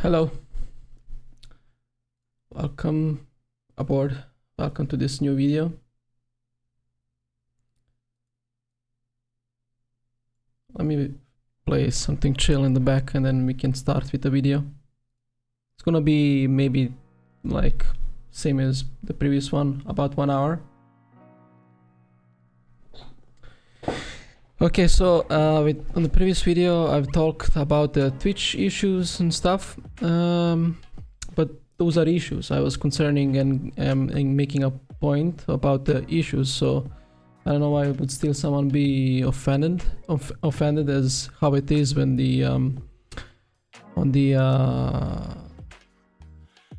Hello, welcome aboard. Welcome to this new video. Let me play something chill in the back and then we can start with the video. It's gonna be maybe like same as the previous one, about 1 hour. Okay, so on the previous video I've talked about the Twitch issues and stuff, but those are issues. I was concerning and making a point about the issues, so I don't know why would still someone be offended as how it is when the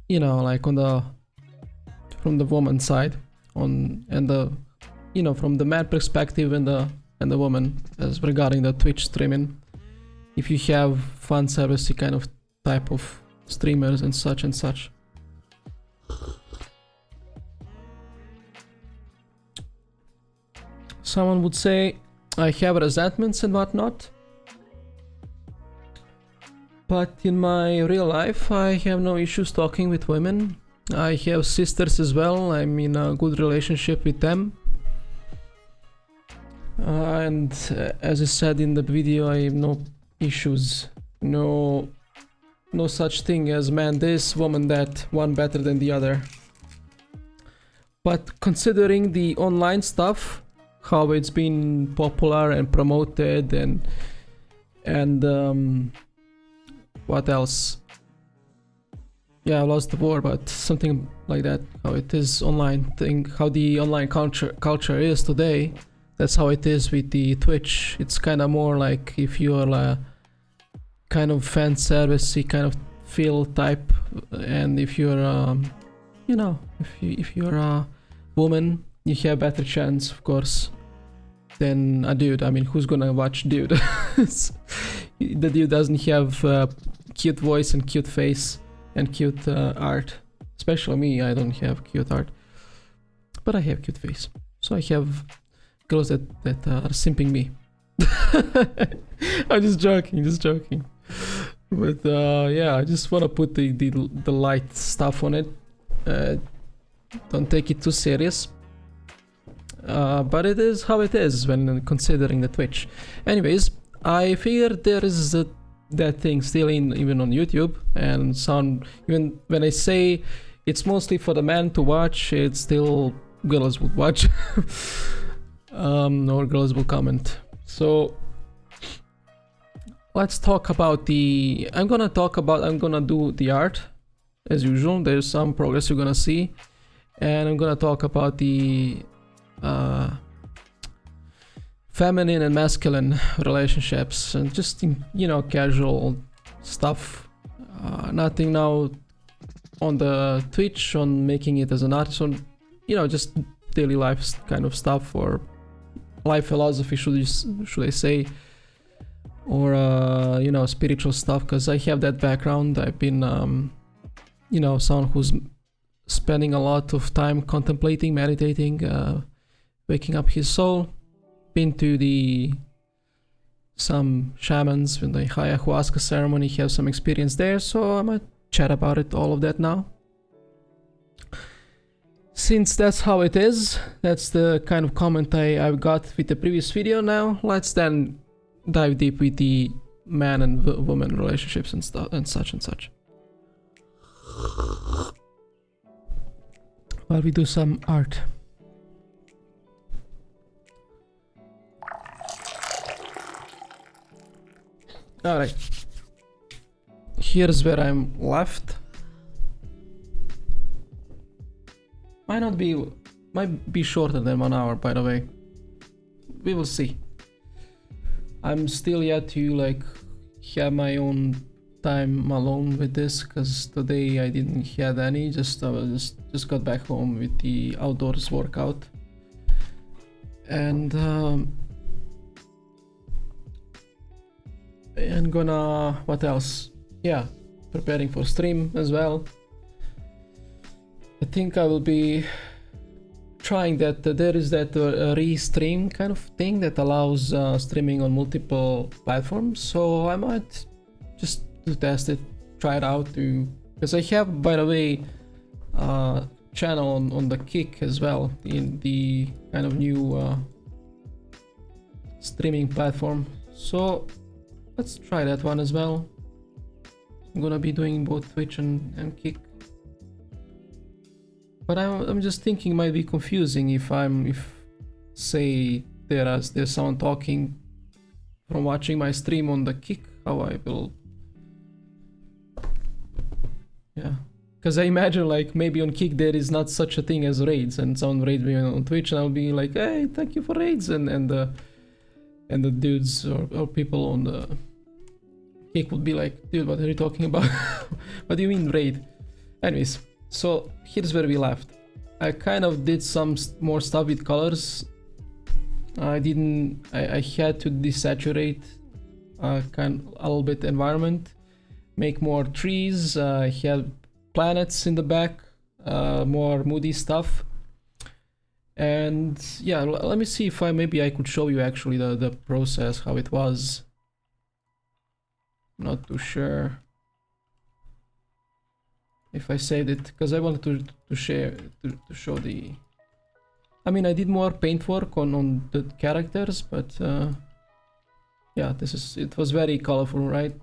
you know, like on the from the woman side and the, you know, from the man perspective and the woman as regarding the Twitch streaming. If you have fan service kind of type of streamers and such and such. Someone would say I have resentments and whatnot, but in my real life I have no issues talking with women. I have sisters as well. I'm in a good relationship with them. And as I said in the video, I have no issues, no such thing as man this, woman that, one better than the other. But considering the online stuff, how it's been popular and promoted, and what else? Yeah, I lost the word, but something like that. How it is online thing, how the online culture is today. That's how it is with the Twitch. It's kind of more like if you're a kind of fan servicey kind of feel type, and if you're you know, if you're a woman, you have better chance, of course, than a dude. I mean, who's gonna watch dude? The dude doesn't have cute voice and cute face and cute art. Especially me, I don't have cute art, but I have cute face. So I have girls that are simping me. I'm just joking. But yeah, I just want to put the light stuff on it. Don't take it too serious. But it is how it is when considering the Twitch. Anyways, I figured there is that thing still even on YouTube, and sound, even when I say it's mostly for the men to watch, it's still girls would watch. Or girls will comment. So let's talk about I'm gonna do the art as usual. There's some progress you're gonna see, and I'm gonna talk about the feminine and masculine relationships and just, you know, casual stuff. Nothing now on the Twitch on making it as an artist, on, you know, just daily life kind of stuff, or life philosophy, should I say, or you know, spiritual stuff, because I have that background. I've been you know, someone who's spending a lot of time contemplating, meditating, waking up his soul. Been to some shamans in the ayahuasca ceremony, have some experience there, so I might chat about it, all of that now. Since that's how it is, that's the kind of comment I've got with the previous video. Now let's then dive deep with the man and woman relationships and stuff and such. While we do some art. Alright. Here's where I'm left. Might be shorter than 1 hour, by the way. We will see. I'm still yet to like have my own time alone with this, because today I didn't have any. Just got back home with the outdoors workout, and gonna, what else? Yeah, preparing for stream as well. I think I will be trying that. There is that restream kind of thing that allows streaming on multiple platforms, so I might just to test it, try it out to, because I have, by the way, channel on the Kick as well, in the kind of new streaming platform. So let's try that one as well. I'm gonna be doing both Twitch and Kick. But I'm just thinking it might be confusing if say there's someone talking from watching my stream on the Kick, how I will, yeah, because I imagine like maybe on Kick there is not such a thing as raids, and someone raids me on Twitch and I'll be like, hey, thank you for raids, and the dudes or people on the Kick would be like, dude, what are you talking about? What do you mean raid? Anyways, so here's where we left. I kind of did some more stuff with colors. I had to desaturate kind of a little bit environment, make more trees. I had planets in the back, more moody stuff. And yeah, let me see if maybe I could show you actually the process, how it was. Not too sure if I saved it, because I wanted to show the, I mean, I did more paint work on the characters, but yeah, it was very colorful, right?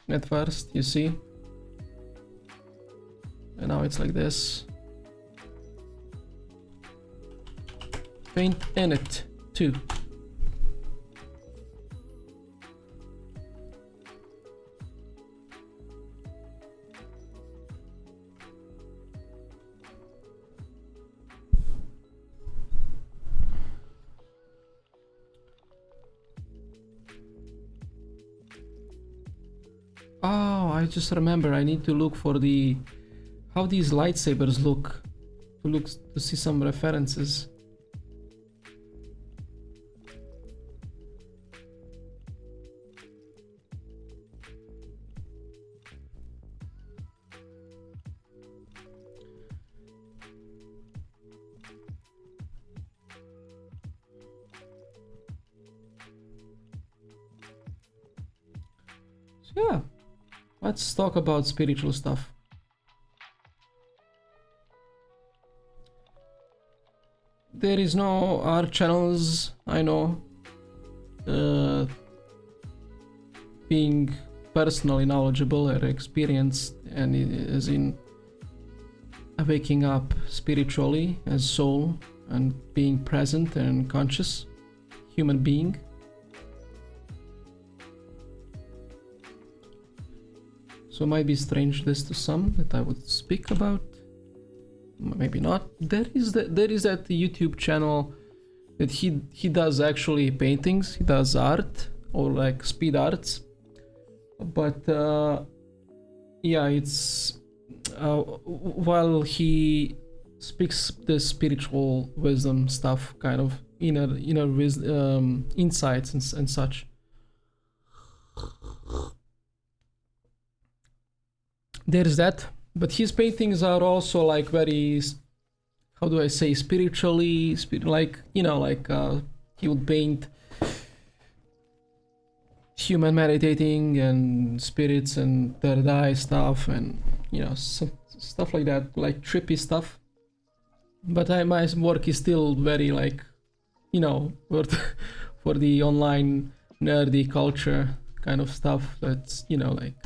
At first, you see, and now it's like this. Paint in it too. Oh, I just remember I need to look for how these lightsabers look, to see some references. So yeah, let's talk about spiritual stuff. There is no art channels, I know, being personally knowledgeable or experienced, and as in waking up spiritually as soul and being present and conscious human being. So it might be strange this to some that I would speak about. Maybe not. There is that YouTube channel that he does actually paintings. He does art, or like speed arts. But yeah, it's while he speaks the spiritual wisdom stuff, kind of inner insights and such. There's that. But his paintings are also like very, how do I say, spiritually, like, you know, like he would paint human meditating and spirits and third eye stuff, and you know, some stuff like that, like trippy stuff. But my work is still very like, you know, for the online nerdy culture kind of stuff. That's, you know, like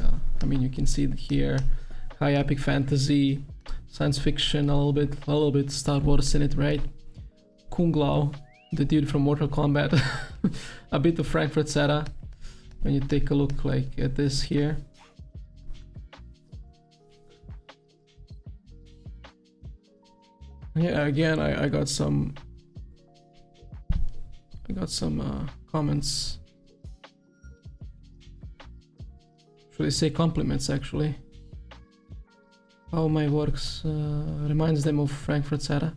I mean, you can see it here. High epic fantasy, science fiction, a little bit Star Wars in it, right? Kung Lao, the dude from Mortal Kombat, a bit of Frankfurt Seta. When you take a look like at this here. Yeah, again, I got some comments. Should I say compliments actually? How my works reminds them of Frankfurt Seta.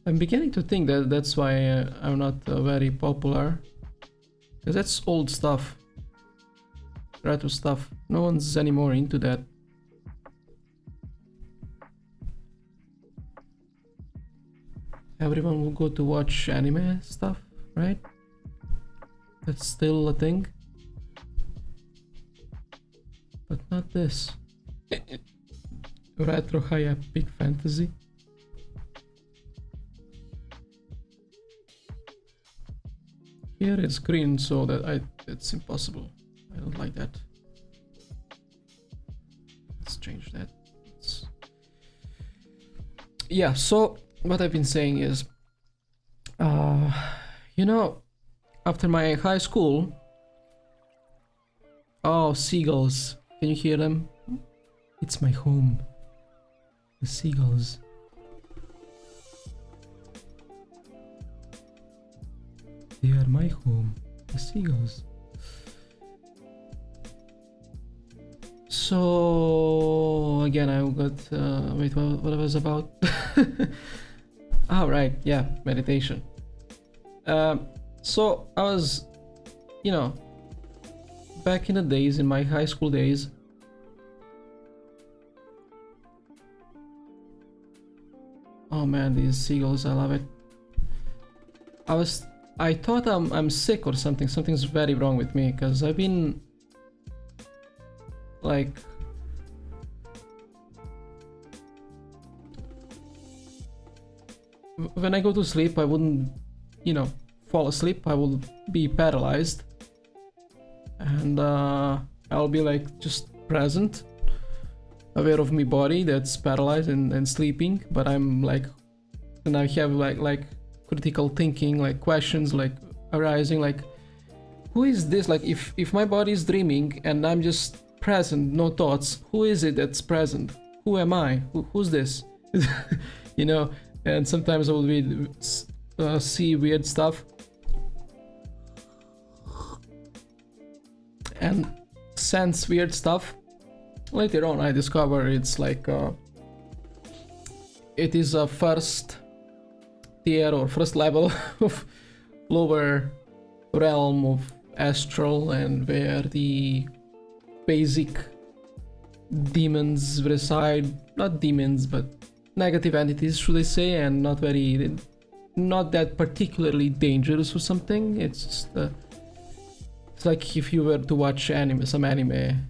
I'm beginning to think that that's why I'm not very popular, because that's old stuff, retro stuff. No one's anymore into that. Everyone will go to watch anime stuff, right? That's still a thing. but not this. Retro high epic fantasy. Here it's green, so that it's impossible. I don't like that. Let's change that. Yeah, so what I've been saying is, you know, after my high school, oh, seagulls, can you hear them? It's my home. The seagulls. They are my home. The seagulls. So again, I got wait, what I was about? Oh, right, yeah, meditation. So I was, you know, back in the days, in my high school days, oh man, these seagulls, I love it. I thought I'm sick or something. Something's very wrong with me, because I've been like when I go to sleep, I wouldn't, you know, fall asleep. I will be paralyzed, and I'll be like just present, aware of my body that's paralyzed and sleeping, but I'm like, and I have like critical thinking, like questions like arising, like who is this? Like if my body is dreaming and I'm just present, no thoughts, who is it that's present? Who am I? Who's this? You know. And sometimes I will be see weird stuff and sense weird stuff. Later on I discover it's like it is a first tier or first level of lower realm of astral, and where the basic demons reside. Not demons, but negative entities, should I say, and not that particularly dangerous or something. It's just it's like if you were to watch some anime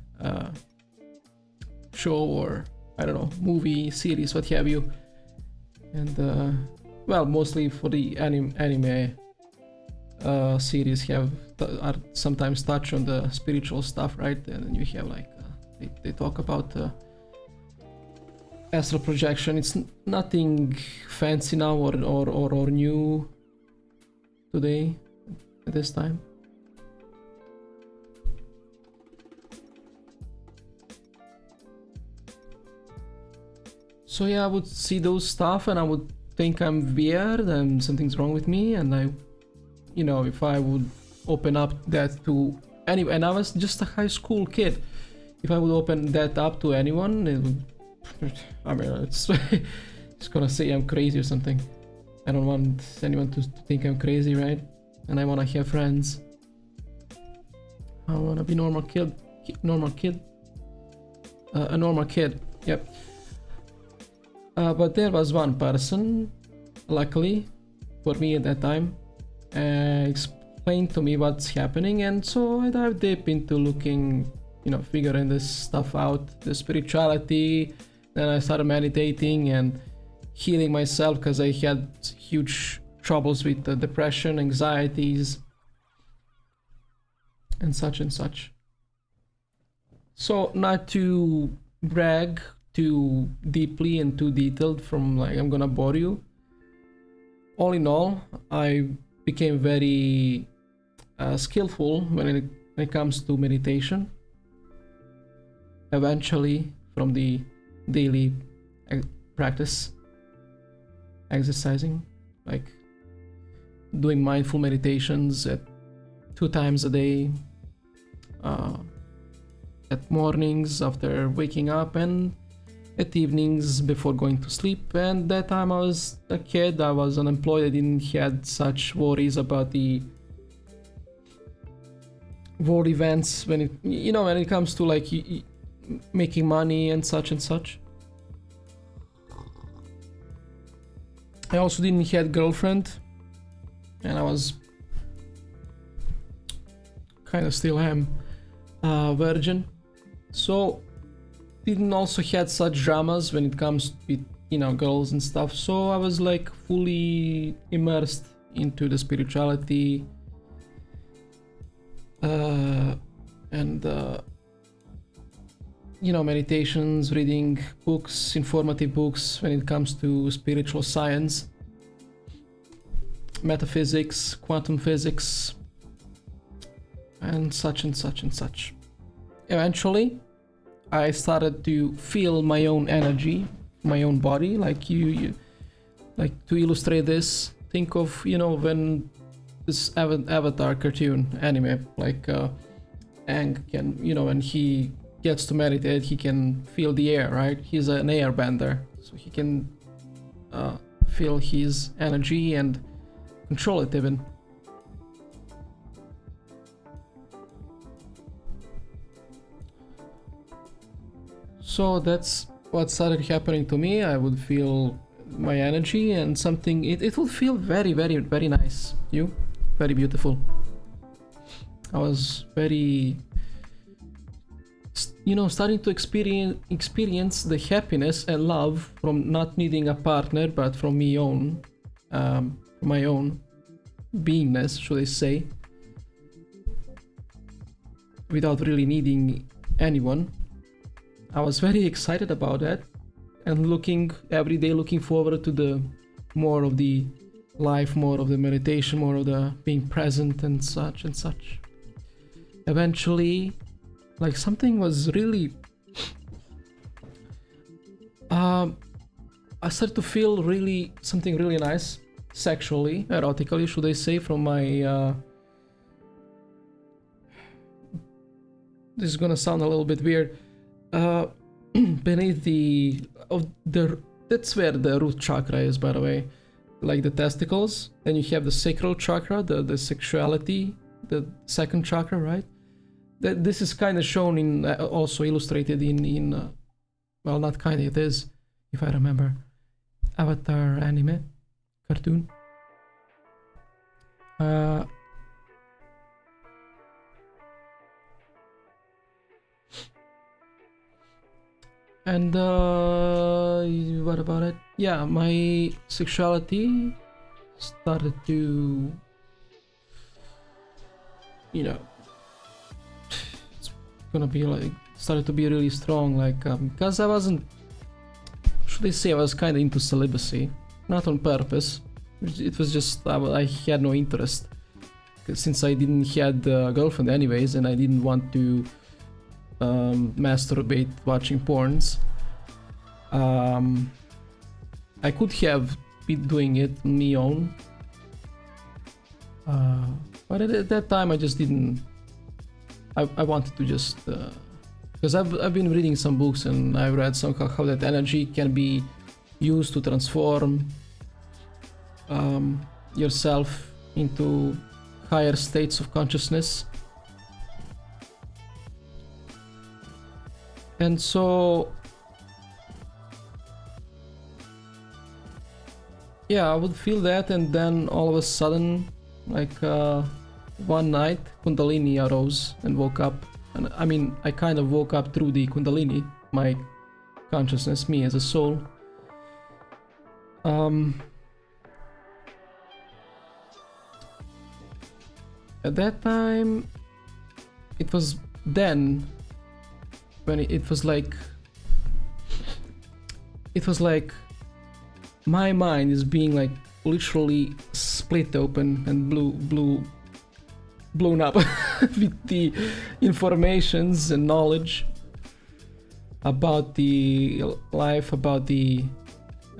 show, or I don't know, movie, series, what have you, and well, mostly for the anime series are sometimes touch on the spiritual stuff, right? And then you have like they talk about astral projection. It's nothing fancy now or new today at this time. So yeah, I would see those stuff and I would think I'm weird and something's wrong with me, and I, you know, if I would open up that to anyone, and I was just a high school kid, if I would open that up to anyone, it would, I mean, it's gonna say I'm crazy or something. I don't want anyone to think I'm crazy, right? And I wanna have friends. I wanna be a normal kid. Yep. But there was one person, luckily for me at that time, explained to me what's happening, and so I dived deep into looking, you know, figuring this stuff out, the spirituality. Then I started meditating and healing myself, because I had huge troubles with depression, anxieties, and such. So not to brag too deeply and too detailed, from like I'm gonna bore you. All in all, I became very skillful when it comes to meditation. Eventually, from the daily practice, exercising, like doing mindful meditations at 2 times a day, at mornings after waking up, and at evenings before going to sleep. And that time I was a kid, I was unemployed, I didn't had such worries about the world events when it comes to like making money and such. I also didn't had girlfriend, and I was kind of still am virgin. So didn't also had such dramas when it comes with, you know, girls and stuff. So I was like fully immersed into the spirituality, and you know, meditations, reading books, informative books when it comes to spiritual science, metaphysics, quantum physics, and such and such and such. Eventually, I started to feel my own energy, my own body. Like you like, to illustrate this, think of, you know, when this Avatar cartoon anime, like Aang can, you know, when he gets to meditate, he can feel the air, right? He's an airbender, so he can feel his energy and control it even. So that's what started happening to me. I would feel my energy and something, it would feel very, very, very nice. Very beautiful. I was very, you know, starting to experience the happiness and love from not needing a partner, but from my own beingness, should I say, without really needing anyone. I was very excited about that, and every day looking forward to the more of the life, more of the meditation, more of the being present and such and such. Eventually, like, something was really I started to feel something really nice, sexually, erotically, should I say, from my this is gonna sound a little bit weird, beneath that's where the root chakra is, by the way, like the testicles. Then you have the sacral chakra, the sexuality, the second chakra, right? This is kind of shown in, also illustrated in well, not kind of, it is, if I remember, Avatar anime cartoon. And what about it? Yeah, my sexuality started to, you know, it's gonna be like, started to be really strong, like, because I wasn't, should I say, I was kind of into celibacy, not on purpose. It was just I had no interest, since I didn't had a girlfriend anyways, and I didn't want to masturbate watching porns. I could have been doing it on my own, but at that time I just didn't. I wanted to just, because I've been reading some books, and I've read some how that energy can be used to transform yourself into higher states of consciousness. And so, yeah, I would feel that, and then all of a sudden, like, one night, Kundalini arose and woke up. And I mean, I kind of woke up through the Kundalini, my consciousness, me as a soul. At that time, it was then when it was like my mind is being like literally split open and blown up with the informations and knowledge about the life, about the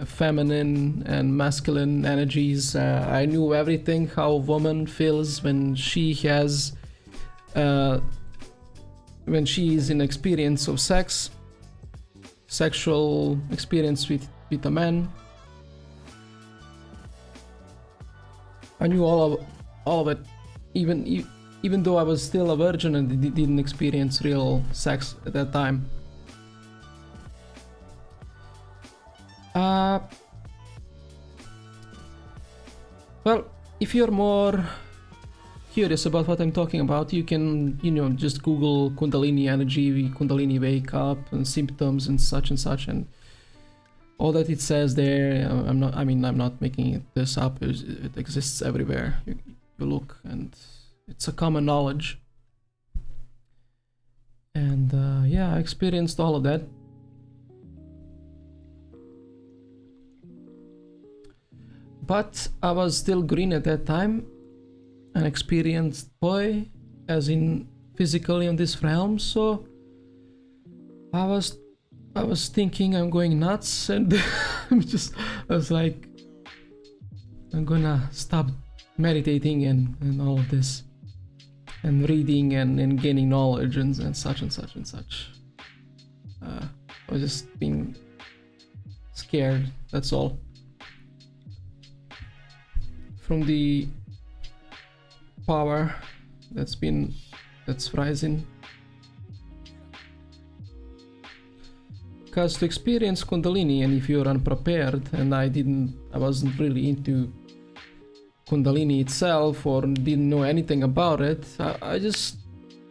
feminine and masculine energies. I knew everything, how a woman feels when she has when she is in experience of sexual experience with a man. I knew all of it, even though I was still a virgin and didn't experience real sex at that time. Well, if you're more curious about what I'm talking about, you can, just Google Kundalini energy, Kundalini wake up, and symptoms and such, and all that it says there. I'm not making this up. It exists everywhere. You look, and it's a common knowledge. And yeah, I experienced all of that. But I was still green at that time, an experienced boy, as in physically in this realm. So I was thinking I'm going nuts, and I was like, I'm gonna stop meditating and all of this, and reading and gaining knowledge and such. I was just being scared, that's all. From the power that's rising. Because to experience Kundalini, and if you're unprepared, and I wasn't really into Kundalini itself or didn't know anything about it, I just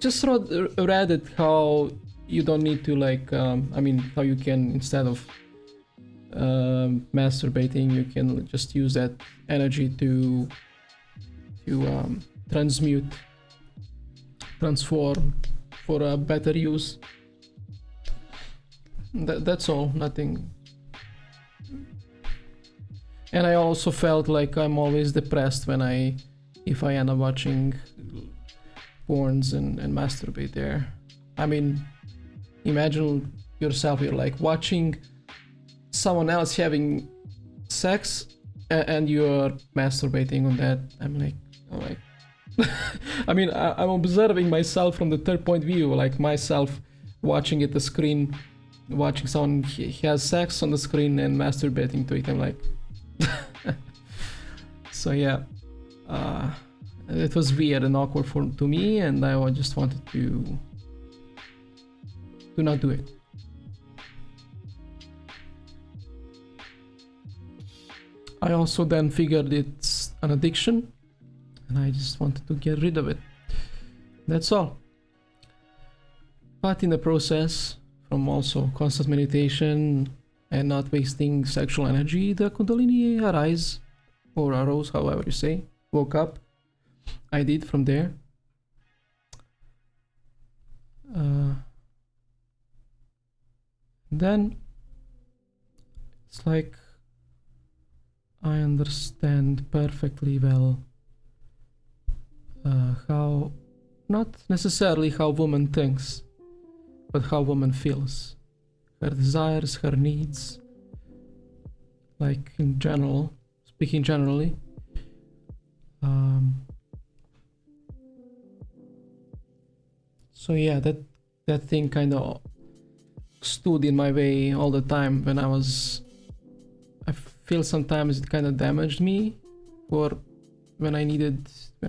read it how you don't need to how you can, instead of masturbating, you can just use that energy to transform for a better use. That's all, nothing. And I also felt like I'm always depressed if I end up watching porns and masturbate there. I mean, imagine yourself, you're like watching someone else having sex and you're masturbating on that. I'm like I mean, I'm observing myself from the third point view, like myself watching at the screen, watching someone has sex on the screen and masturbating to it. I'm like so yeah, it was weird and awkward to me, and I just wanted to not do it. I also then figured it's an addiction, and I just wanted to get rid of it. That's all. But in the process, from also constant meditation and not wasting sexual energy, the Kundalini arose, however you say, woke up. I did from there. Then it's like I understand perfectly well how, not necessarily how woman thinks, but how woman feels, her desires, her needs, like in general, speaking generally. So yeah, that thing kind of stood in my way all the time when I feel sometimes it kind of damaged me for when I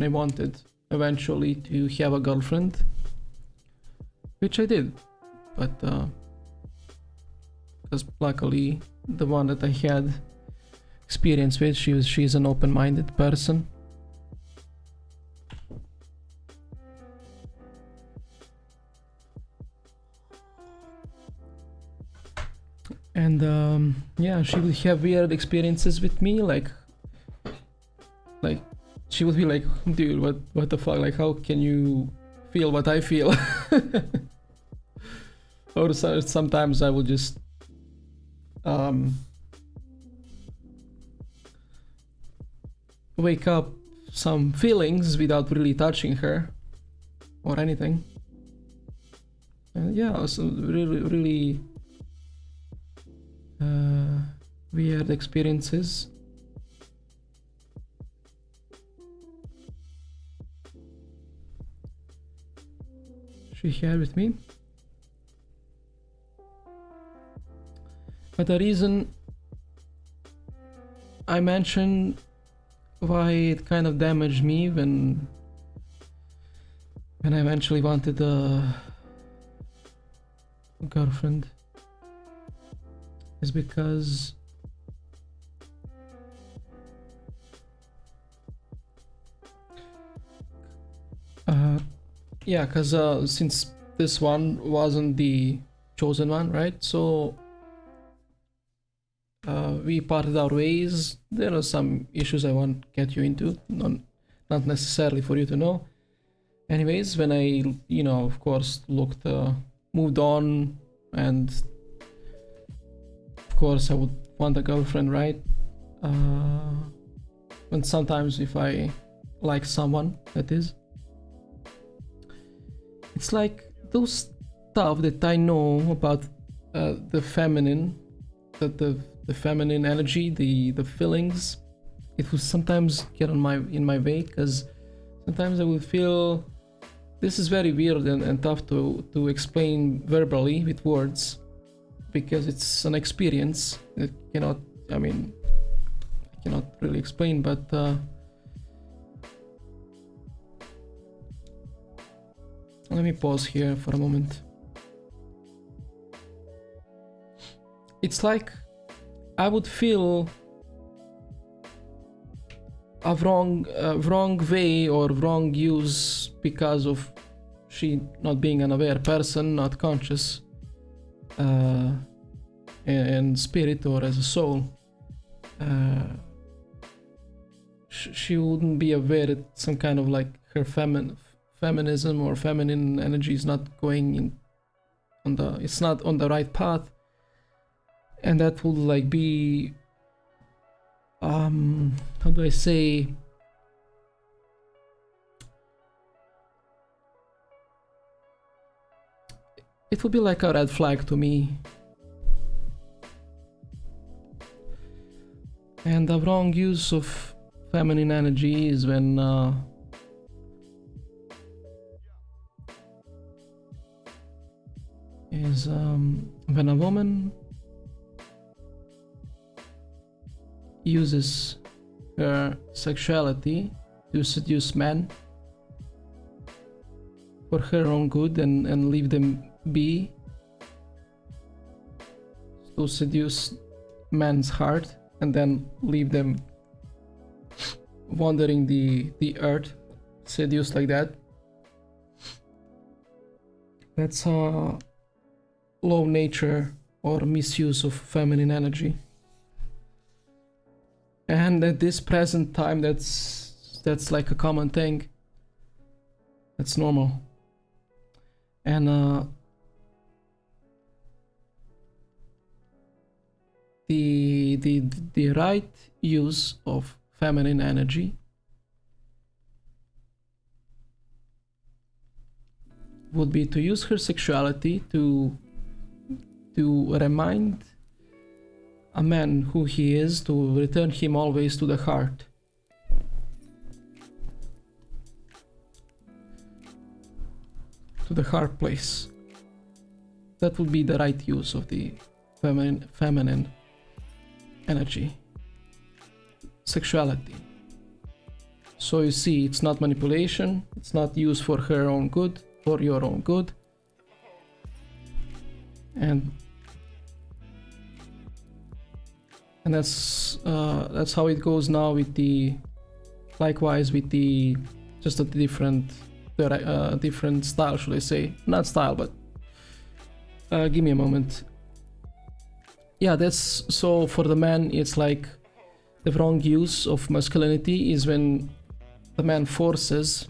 wanted eventually to have a girlfriend, which I did, but because luckily the one that I had experience with, she's an open-minded person. And yeah, she would have weird experiences with me, like she would be like, dude, what the fuck, like how can you feel what I feel? Or sometimes I would just wake up some feelings without really touching her or anything. And yeah, it was really weird experiences. She had with me. But the reason I mentioned why it kind of damaged me when I eventually wanted a girlfriend is because Yeah, because since this one wasn't the chosen one, right? So we parted our ways. There are some issues I won't get you into, not necessarily for you to know. Anyways, when I, of course, moved on, and of course I would want a girlfriend, right? And sometimes if I like someone, that is, it's like those stuff that I know about the feminine, the feminine energy, the feelings. It will sometimes get in my way, because sometimes I will feel this is very weird and tough to explain verbally with words, because it's an experience that I cannot really explain, but let me pause here for a moment. It's like I would feel a wrong way or wrong use because of she not being an aware person, not conscious in spirit or as a soul. She wouldn't be aware that some kind of like her feminism or feminine energy is not going in it's not on the right path, and that would like be how do I say, it would be like a red flag to me. And the wrong use of feminine energy is when when a woman uses her sexuality to seduce men for her own good and leave them be, to seduce man's heart and then leave them wandering the earth, seduced like that. That's a low nature or misuse of feminine energy. And at this present time, that's like a common thing. That's normal. And the right use of feminine energy would be to use her sexuality to remind a man who he is, to return him always to the heart. To the heart place. That would be the right use of the feminine energy. Sexuality. So you see, it's not manipulation, it's not used for her own good, for your own good. And that's how it goes now with the, likewise with the, just a different style, should I say, not style, but give me a moment. Yeah, that's, so for the man, it's like the wrong use of masculinity is when the man forces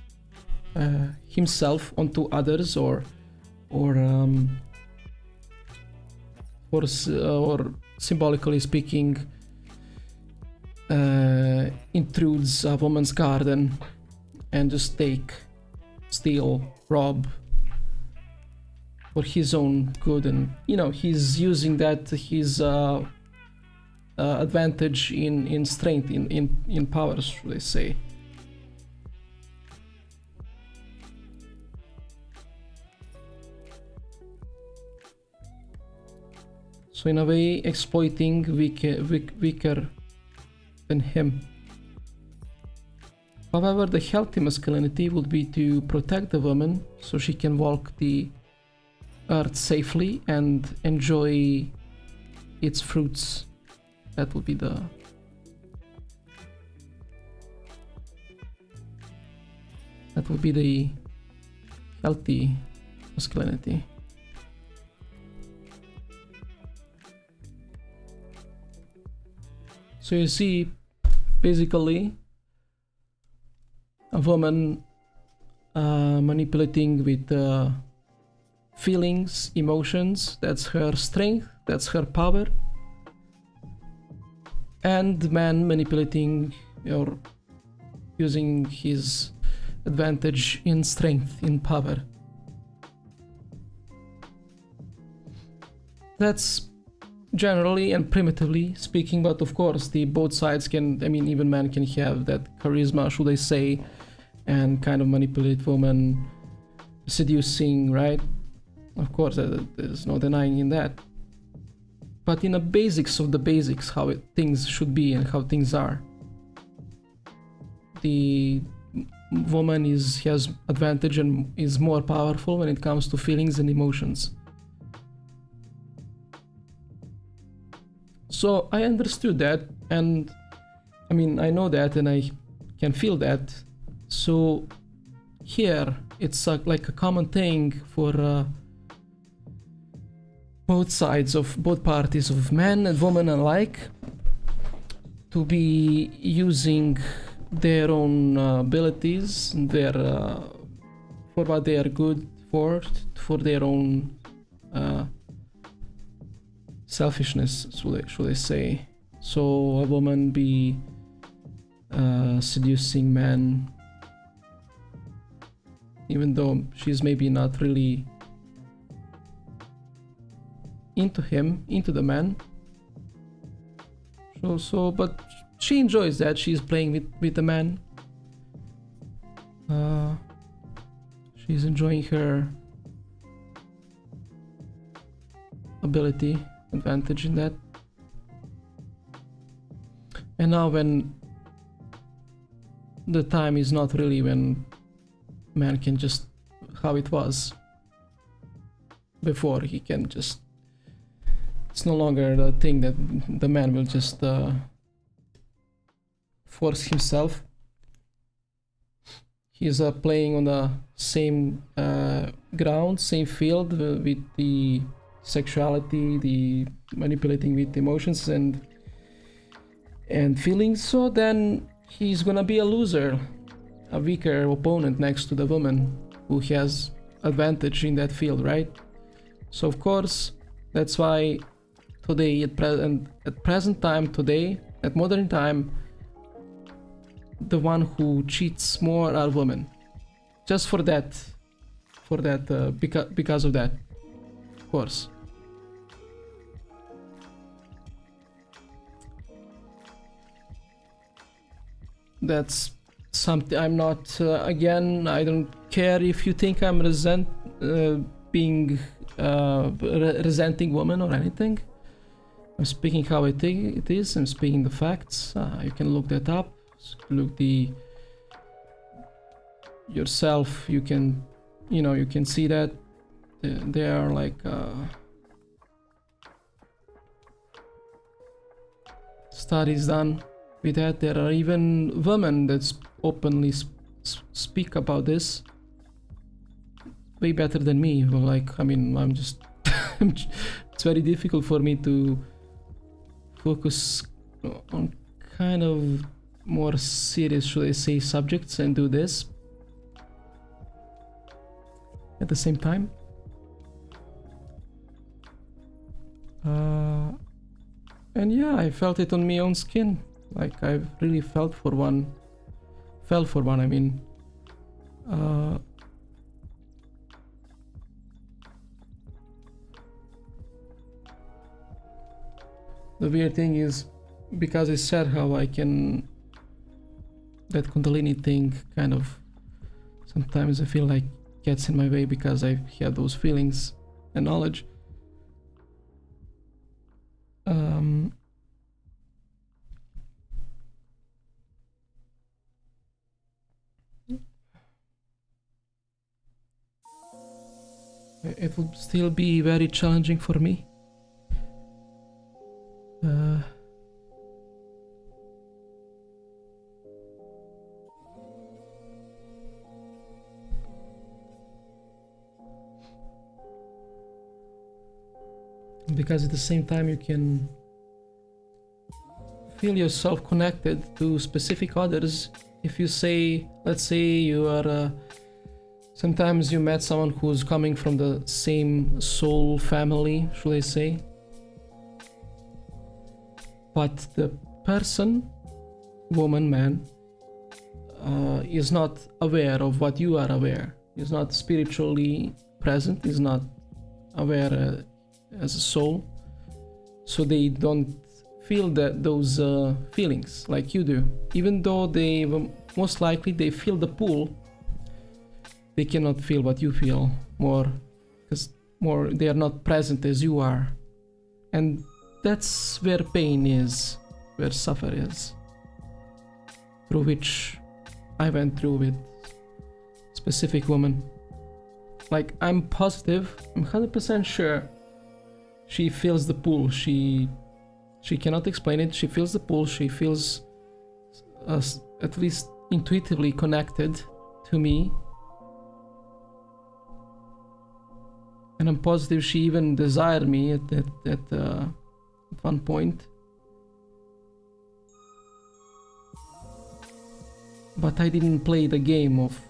himself onto others, or symbolically speaking, intrudes a woman's garden and just steal, rob for his own good, and he's using that his advantage in strength, in power, should I say. So in a way, exploiting weaker than him. However, the healthy masculinity would be to protect the woman so she can walk the earth safely and enjoy its fruits. That would be the healthy masculinity. So you see, basically, a woman manipulating with feelings, emotions, that's her strength, that's her power. And man manipulating or using his advantage in strength, in power. That's generally and primitively speaking, but of course the both sides can, I mean, even men can have that charisma, should I say, and kind of manipulate women, seducing, right? Of course, there's no denying in that. But in the basics of the basics, how things should be and how things are, the woman has advantage and is more powerful when it comes to feelings and emotions. So I understood that, and I mean, I know that and I can feel that. So here it's like a common thing for both sides of both parties of men and women alike to be using their own abilities, their for what they are good for their own selfishness, should I say. So a woman be seducing men, even though she's maybe not really into him, into the man. But she enjoys that. She's playing with the man. She's enjoying her ability, advantage in that. And now when the time is not really when man can just, how it was before, he can just, it's no longer the thing that the man will just force himself. He's playing on the same ground, same field with the sexuality, the manipulating with emotions and feelings. So then he's gonna be a loser, a weaker opponent next to the woman who has advantage in that field, right? So of course, that's why today, at present time, today, at modern time, the one who cheats more are women. Just for that, because of that, of course. That's something I'm not, again, I don't care if you think I'm being resenting women or anything. I'm speaking how I think it is. I'm speaking the facts. You can look that up. Look yourself. You can, you can see that there are like studies done with that. There are even women that openly speak about this. Way better than me. Like, I mean, I'm just. It's very difficult for me to focus on kind of more serious, should I say, subjects and do this at the same time. And yeah, I felt it on my own skin. Like, I really fell for one, I mean. The weird thing is, because I said how I can, that Kundalini thing kind of, sometimes I feel like gets in my way because I have those feelings and knowledge. It would still be very challenging for me. because at the same time you can feel yourself connected to specific others. If you say, let's say you are sometimes you met someone who's coming from the same soul family, should I say, but the person, woman, man, is not aware of what you are aware, is not spiritually present, is not aware as a soul, so they don't feel those feelings like you do. Even though they most likely they feel the pull, they cannot feel what you feel more, because they are not present as you are. And that's where pain is, where suffer is, through which I went through with specific woman. Like, I'm positive, I'm 100% sure she feels the pull. She cannot explain it. She feels the pull. She feels at least intuitively connected to me. And I'm positive she even desired me at one point. But I didn't play the game of,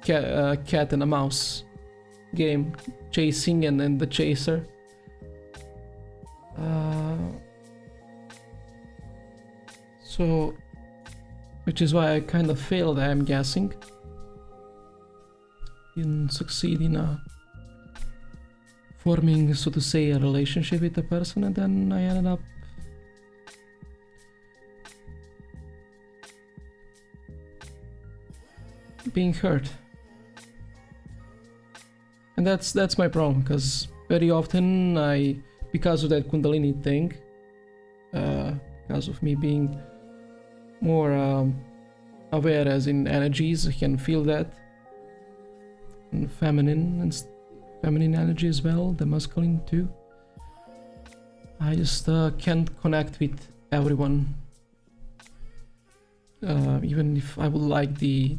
cat and a mouse game, chasing and then the chaser. So, which is why I kind of failed, I'm guessing. Didn't succeed in forming, so to say, a relationship with a person, and then I ended up being hurt. And that's my problem, because very often because of that Kundalini thing, because of me being more aware as in energies, I can feel that, and feminine energy as well, the masculine too. I just can't connect with everyone, even if I would like the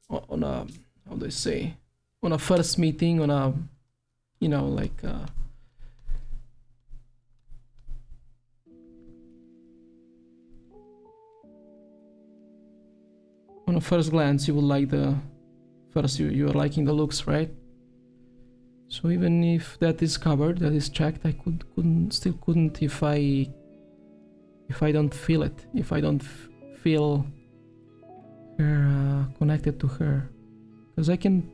on a, how do I say, on a first meeting, on a, like on a first glance, you would like you are liking the looks, right? So even if that is covered, that is checked, I still couldn't if I don't feel it, if I don't feel her connected to her, because I can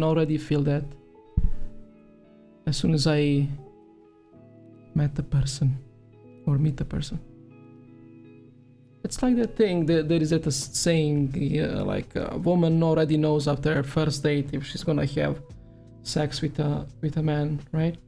already feel that as soon as I met the person or meet the person. It's like that thing, there is that saying, like a woman already knows after her first date if she's gonna have sex with a man, right?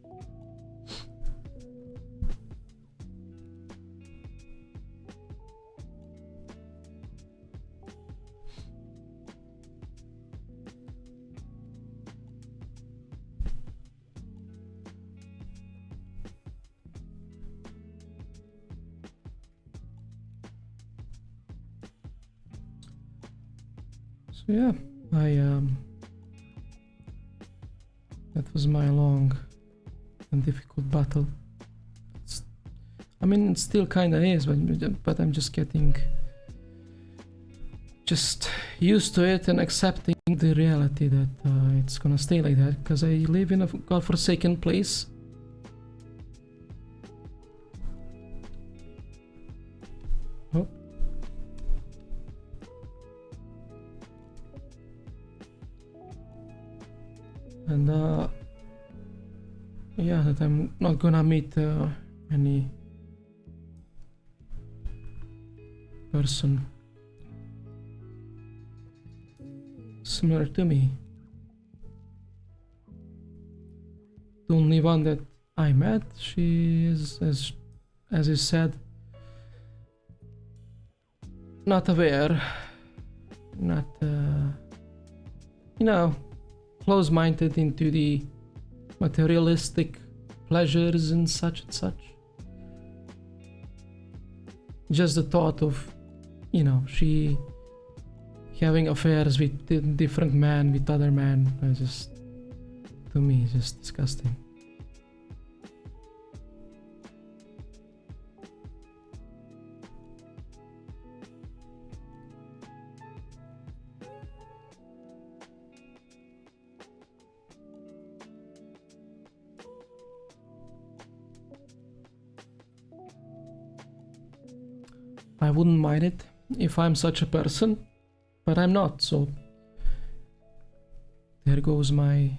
So yeah, that was my long and difficult battle. It still kinda is, but I'm just getting used to it and accepting the reality that it's gonna stay like that, because I live in a godforsaken place. Oh. And yeah, that I'm not gonna meet any person similar to me. The only one that I met, she is, as you said, not aware, not close-minded into the materialistic pleasures and such. Just the thought of, she having affairs with different men, with other men, to me, just disgusting. I wouldn't mind it if I'm such a person, but I'm not, so there goes my...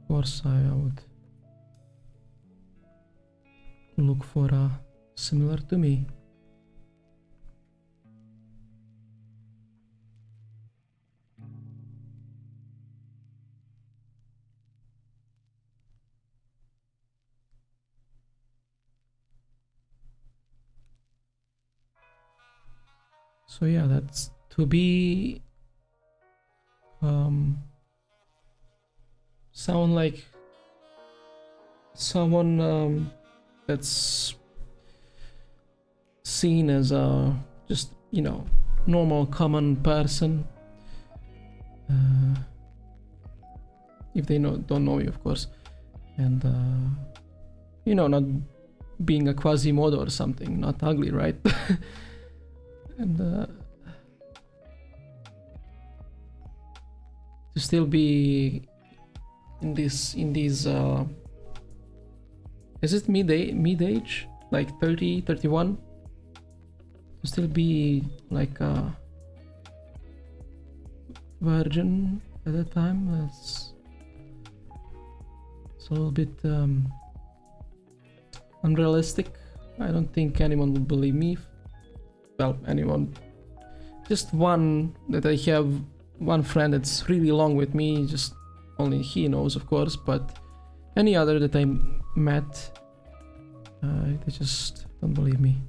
Of course I would look for a similar to me. So yeah, that's to be sound like someone that's seen as a just, you know, normal common person, if they don't know you, of course, and you know, not being a quasi-mod or something, not ugly, right? And to still be in these is it mid age, like 30, 31, to still be like a virgin at that time, it's a little bit unrealistic. I don't think anyone would believe me. Well, anyone, just one that I have, one friend that's really long with me, just only he knows, of course, but any other that I met, they just don't believe me.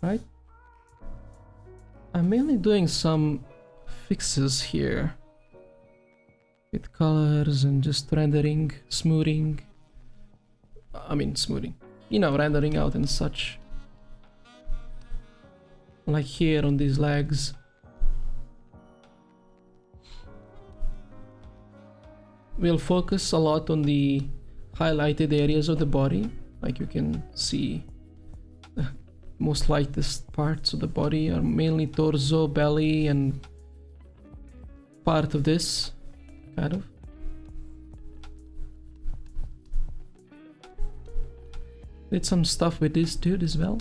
Right? I'm mainly doing some fixes here with colors and just rendering, smoothing. I mean, smoothing, you know, rendering out and such. Like here on these legs. We'll focus a lot on the highlighted areas of the body, like you can see. The most lightest parts of the body are mainly torso, belly, and part of this, kind of. Did some stuff with this dude as well.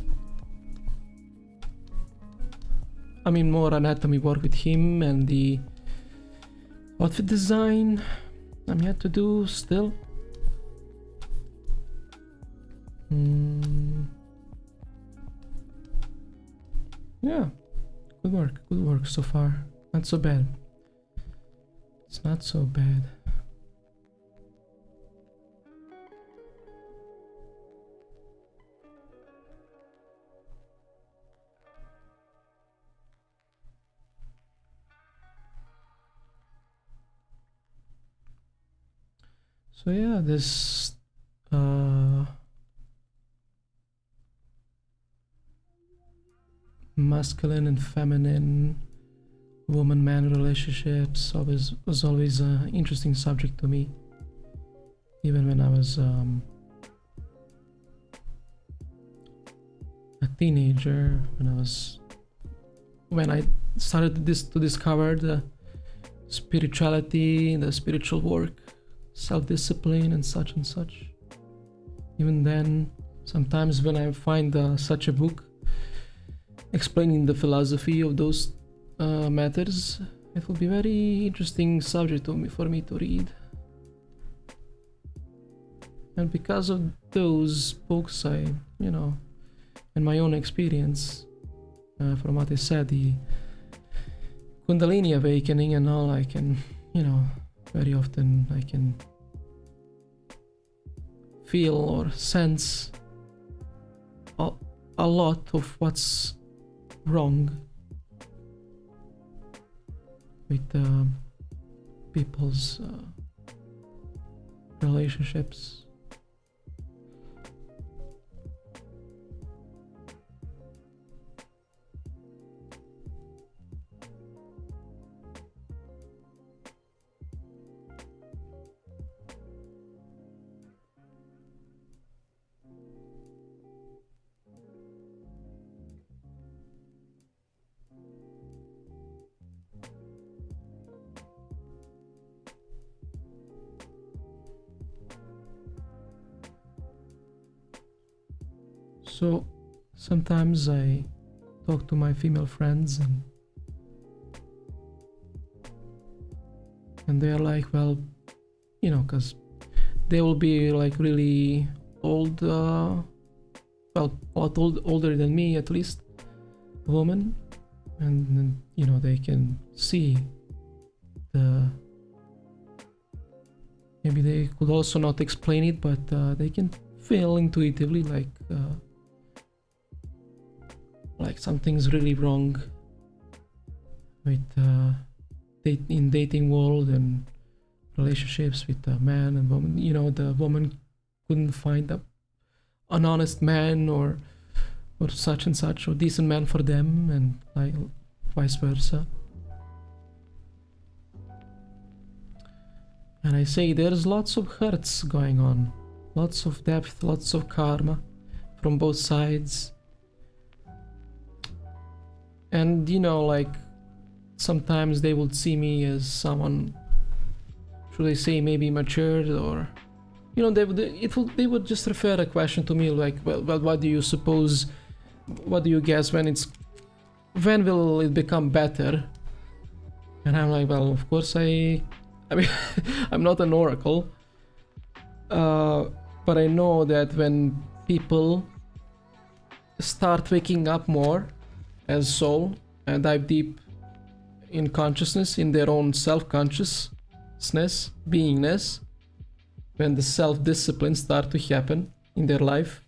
I mean, more anatomy work with him, and the outfit design I'm yet to do still. Yeah, good work so far. Not so bad. It's not so bad. So yeah, this masculine and feminine, woman-man relationships was always an interesting subject to me. Even when I was a teenager, when I started to discover the spirituality, the spiritual work, self-discipline, and such. Even then, sometimes when I find such a book explaining the philosophy of those matters, it will be very interesting subject for me to read. And because of those books, I, you know, and my own experience, from what I said, the Kundalini awakening and all, I can, you know, very often I can feel or sense a lot of what's wrong with people's relationships. So sometimes I talk to my female friends and they're like, well, because they will be like really old, well, a lot older than me, at least, a woman, and they can see the, maybe they could also not explain it, but they can feel intuitively like something's really wrong with in dating world and relationships with a man and woman. The woman couldn't find an honest man or such and such, or decent man for them, and like vice versa. And I say there's lots of hurts going on, lots of depth, lots of karma from both sides. And like sometimes they would see me as someone, should I say, maybe matured, or they would just refer a question to me like, well, what do you suppose, what do you guess when will it become better? And I'm like, well, of course I mean I'm not an oracle, but I know that when people start waking up more as soul and dive deep in consciousness, in their own self-consciousness, beingness, when the self-discipline start to happen in their life,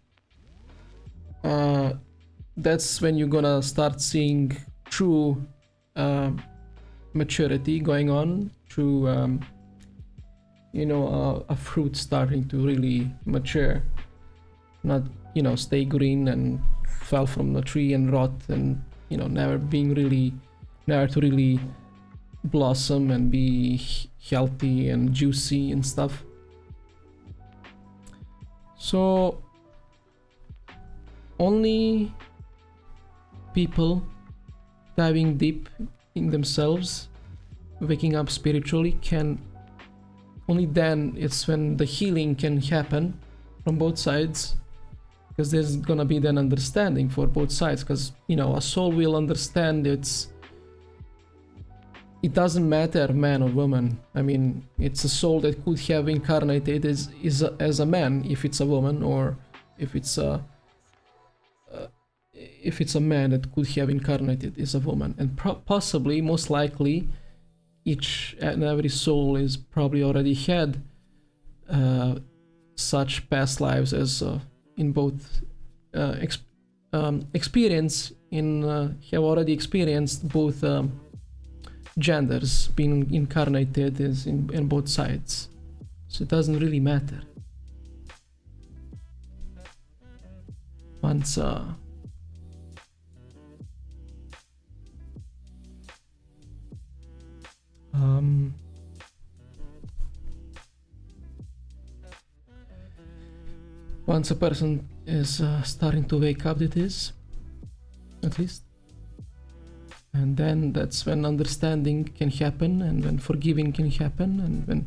that's when you're gonna start seeing true maturity going on, true a fruit starting to really mature, not stay green and fell from the tree and rot, and never to really blossom and be healthy and juicy and stuff. So only people diving deep in themselves, waking up spiritually, only then it's when the healing can happen from both sides, because there's gonna be then understanding for both sides, because a soul will understand it doesn't matter man or woman. I mean, it's a soul that could have incarnated as a man if it's a woman, or if it's a man that could have incarnated as a woman. And possibly, most likely, each and every soul is probably already had such past lives as in both experience have already experienced both genders being incarnated as in both sides. So it doesn't really matter. Once once a person is starting to wake up, it is, at least, and then that's when understanding can happen, and when forgiving can happen, and when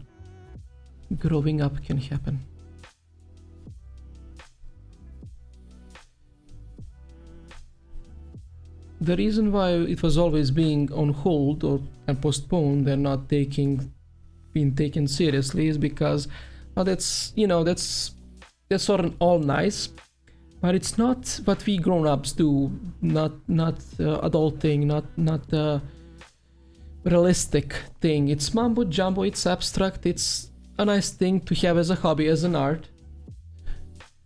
growing up can happen. The reason why it was always being on hold and postponed and not being taken seriously is because, well, that's sort of all nice, but it's not what we grown-ups do, not adulting, not realistic thing. It's mambo jumbo, it's abstract, it's a nice thing to have as a hobby, as an art,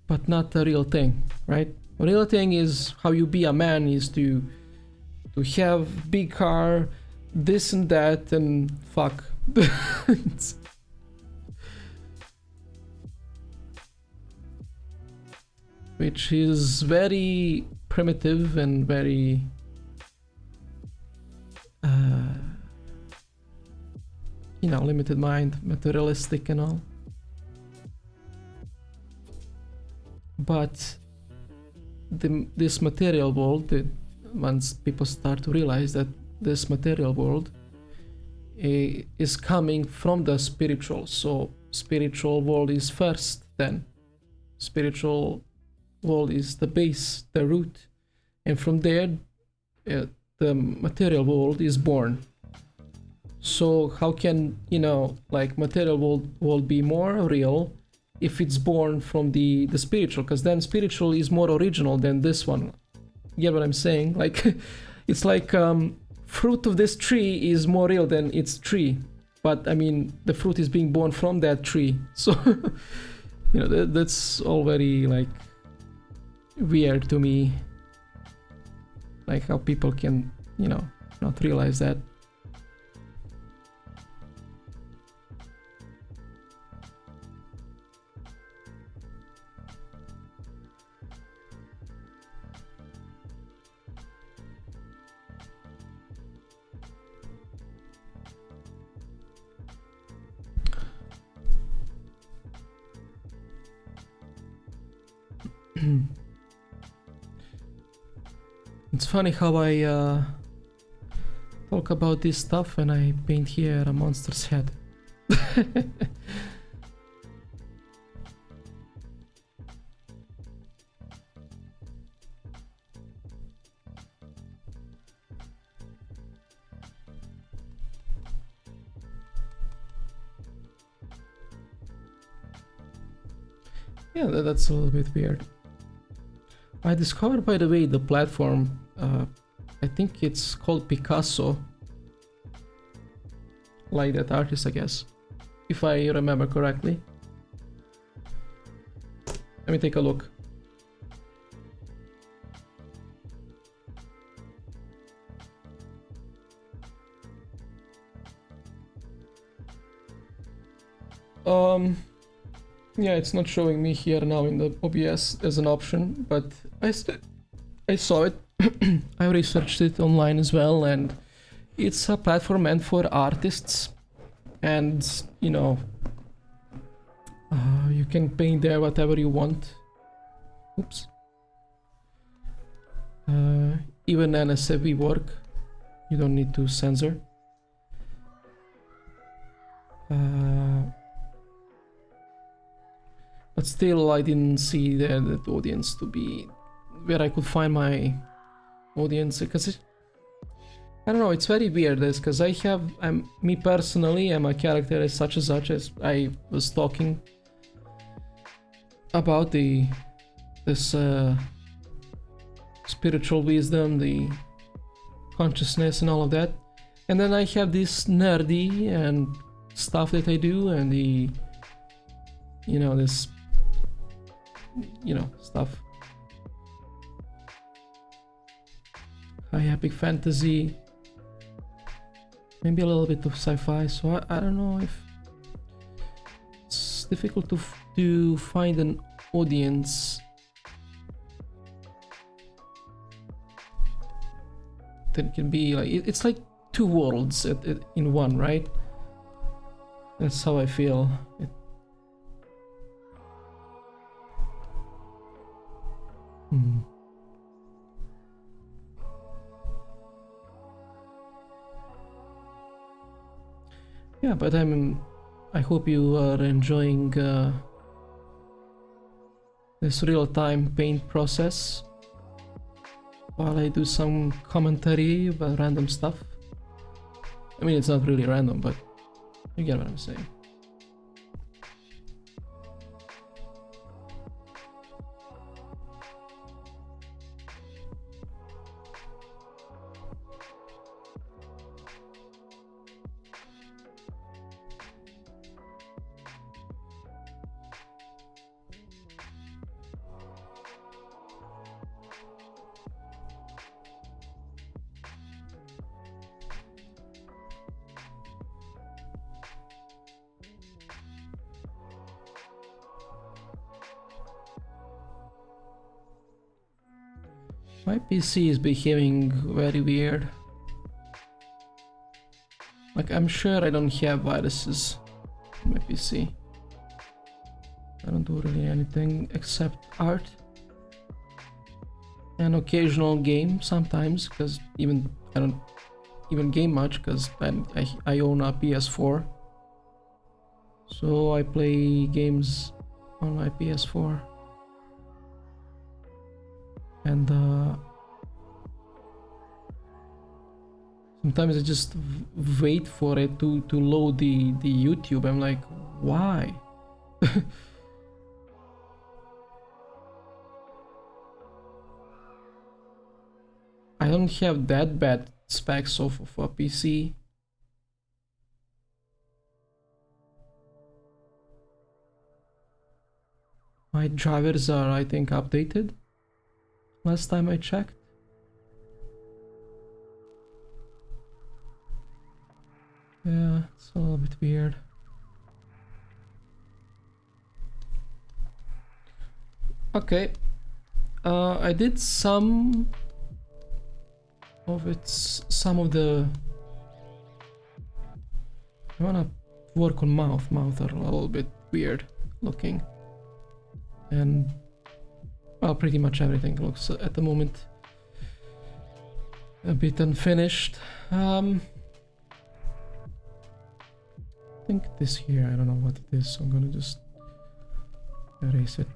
but not a real thing, right? A real thing is how you be a man, is to have big car, this and that, and fuck. Which is very primitive and very limited mind, materialistic and all. But this material world, once people start to realize that this material world is coming from the spiritual, so spiritual world is first, then spiritual world is the base, the root, and from there the material world is born. So how can, you know, like material world be more real if it's born from the spiritual? Because then spiritual is more original than this one. You get what I'm saying? Like it's like fruit of this tree is more real than its tree, but I mean the fruit is being born from that tree. So you know, that's all very like weird to me, like how people can, you know, not realize that. It's funny how I talk about this stuff and I paint here a monster's head. Yeah, that's a little bit weird. I discovered, by the way, the platform, I think it's called Picasso, like that artist, I guess, if I remember correctly. Let me take a look. Yeah, it's not showing me here now in the OBS as an option, but I saw it. I researched it online as well, and it's a platform meant for artists, and you know, you can paint there whatever you want. Oops. Even NSFW work, you don't need to censor. But still, I didn't see there that audience to be where I could find my audience, because I don't know, it's very weird this, because me personally, I'm a character as such as I was talking about this spiritual wisdom, the consciousness and all of that, and then I have this nerdy and stuff that I do, and the, you know, this, you know, stuff, high epic fantasy, maybe a little bit of sci-fi. So I don't know if it's difficult to find an audience that can be like, it's like two worlds in one, right? That's how I feel. Yeah, but I hope you are enjoying this real-time paint process while I do some commentary about random stuff. I mean, it's not really random, but you get what I'm saying. My PC is behaving very weird. Like, I'm sure I don't have viruses on my PC. I don't do really anything except art. An occasional game sometimes, because I don't even game much, because I own a PS4. So I play games on my PS4. and sometimes I just wait for it to load the YouTube. I'm like, why? I don't have that bad specs of a PC. My drivers are, I think, updated. Last time I checked. Yeah, it's a little bit weird. Okay. I did some of the... I wanna work on mouth. Mouth are a little bit weird looking. And well, pretty much everything looks at the moment a bit unfinished. I think this here, I don't know what it is, so I'm gonna just erase it.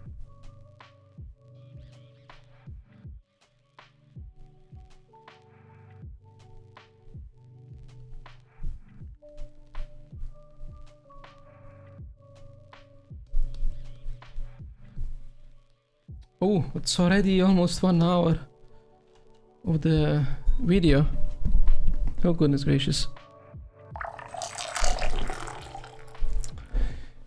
Oh, it's already almost 1 hour of the video. Oh goodness gracious.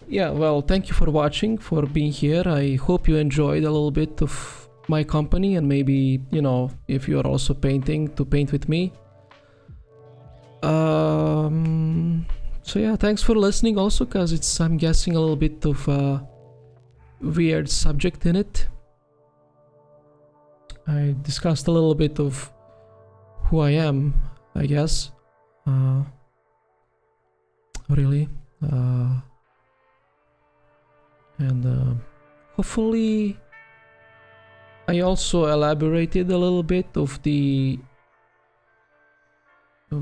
Yeah, well, thank you for watching, for being here. I hope you enjoyed a little bit of my company, and maybe, you know, if you are also painting, to paint with me. So yeah, thanks for listening also, because it's, I'm guessing, a little bit of a weird subject in it. I discussed a little bit of who I am, I guess. Really. And hopefully I also elaborated a little bit of the I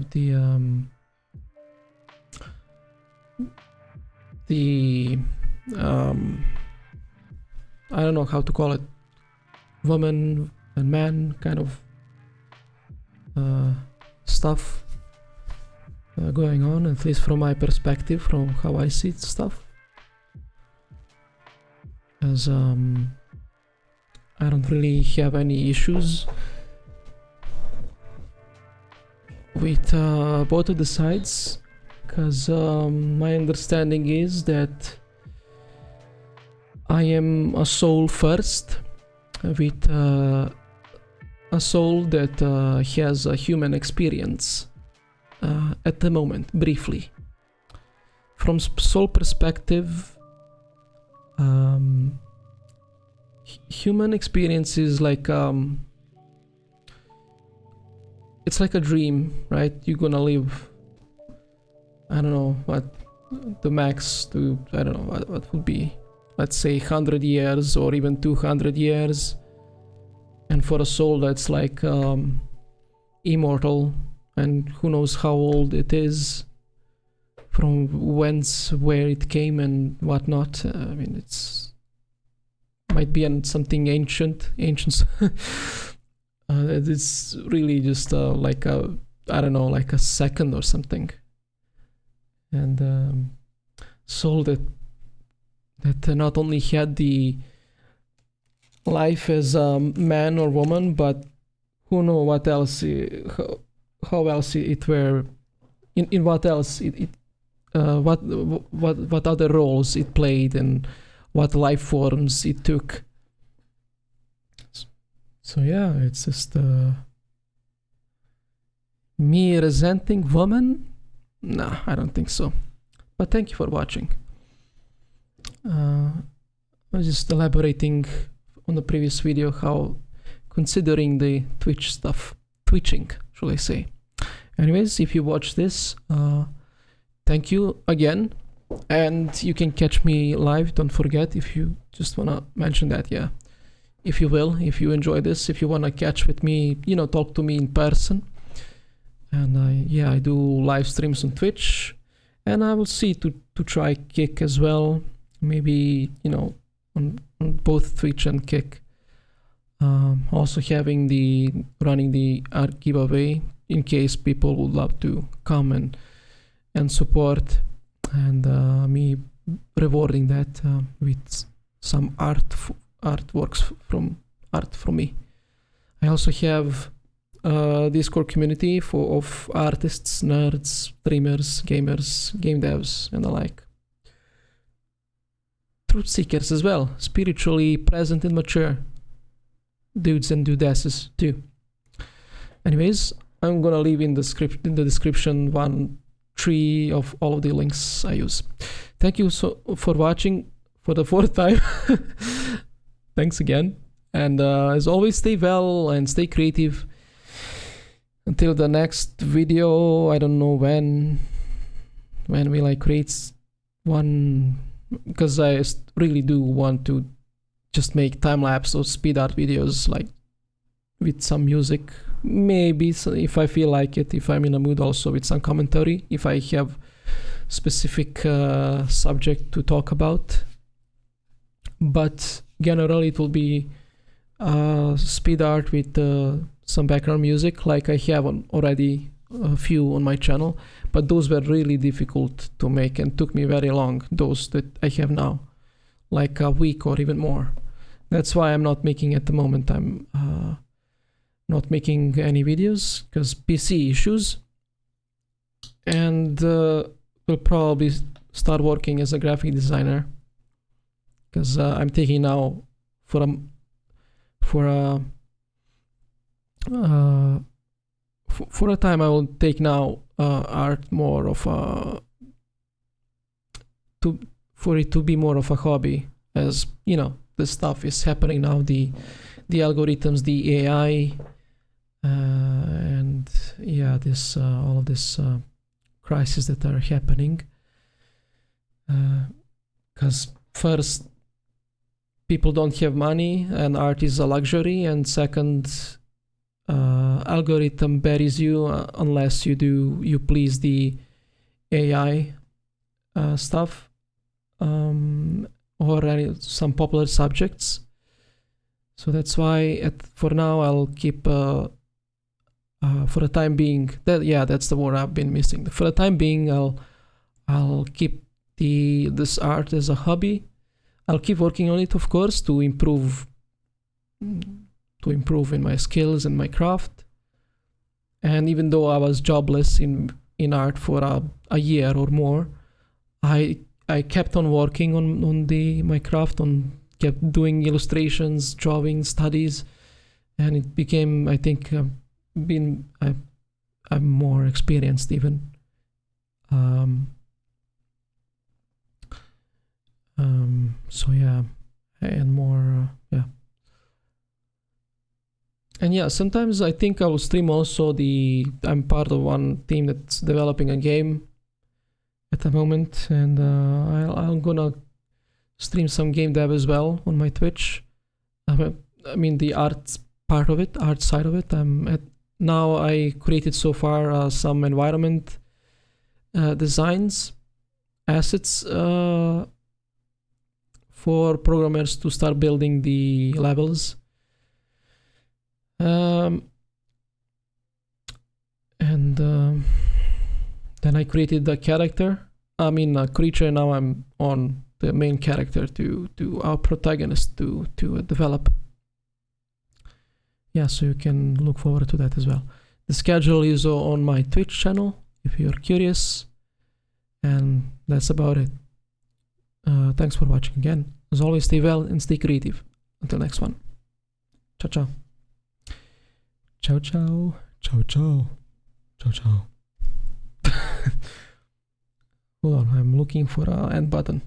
don't know how to call it, woman and man kind of stuff going on, at least from my perspective, from how I see stuff. As I don't really have any issues with both of the sides, because my understanding is that I am a soul first, with a soul that has a human experience at the moment, briefly. From soul perspective, human experience is like it's like a dream, right? You're gonna live, I don't know what the max to, I don't know what would be, let's say 100 years or even 200 years, and for a soul that's like immortal, and who knows how old it is, from whence, where it came and whatnot. I mean, it's might be something ancient. It's really just like a, I don't know, like a second or something. And soul that not only had the life as a man or woman, but who know what else, how else it were, in what else what other roles it played, and what life forms it took. So yeah, it's just me resenting women? Nah, I don't think so. But thank you for watching. I was just elaborating on the previous video how, considering the Twitch stuff, twitching, should I say. Anyways, if you watch this, thank you again, and you can catch me live, don't forget, if you just wanna mention that, yeah. If you will, if you enjoy this, if you wanna catch with me, you know, talk to me in person. And yeah, I do live streams on Twitch, and I will see to try Kick as well, maybe, you know, on both Twitch and Kick. Also running the art giveaway in case people would love to come and support, and me rewarding that with some artworks from me. I also have a Discord community of artists, nerds, streamers, gamers, game devs, and the like. Truth seekers as well, spiritually present and mature dudes and dudesses too. Anyways, I'm gonna leave in the description 3 of all of the links I use. Thank you for watching for the 4th time. Thanks again, and as always, stay well and stay creative. Until the next video, I don't know when will I create one, because I really do want to just make time-lapse or speed art videos, like with some music, maybe if I feel like it, if I'm in a mood, also with some commentary, if I have specific subject to talk about. But generally it will be speed art with some background music, like I have already a few on my channel, but those were really difficult to make and took me very long, those that I have now, like a week or even more. That's why I'm not making at the moment. I'm not making any videos because PC issues, and will probably start working as a graphic designer, because I'm taking now for a time I will take now art more of for it to be more of a hobby, as you know, this stuff is happening now, the algorithms, the AI, and yeah, this all of this crises that are happening, because first, people don't have money and art is a luxury, and second, algorithm buries you unless you please the AI stuff, or some popular subjects. So that's why for now I'll keep for the time being, that's the word I've been missing. For the time being, I'll keep this art as a hobby. I'll keep working on it, of course, to improve in my skills and my craft. And even though I was jobless in art for a year or more, I kept on working on my craft, kept doing illustrations, drawing, studies, and it became, I think, I'm more experienced even. So yeah, and more, yeah. And yeah, sometimes I think I will stream also I'm part of one team that's developing a game at the moment, and I'm gonna stream some game dev as well on my Twitch. I mean the art part of it, art side of it. Now I created so far some environment designs, assets for programmers to start building the levels. Then I created the character. I mean a creature. Now I'm on the main character to our protagonist to develop. Yeah, so you can look forward to that as well. The schedule is on my Twitch channel if you're curious, and that's about it. Thanks for watching again. As always, stay well and stay creative. Until next one. Ciao, ciao. Ciao, ciao. Ciao, ciao. Ciao, ciao. Hold on, I'm looking for an end button.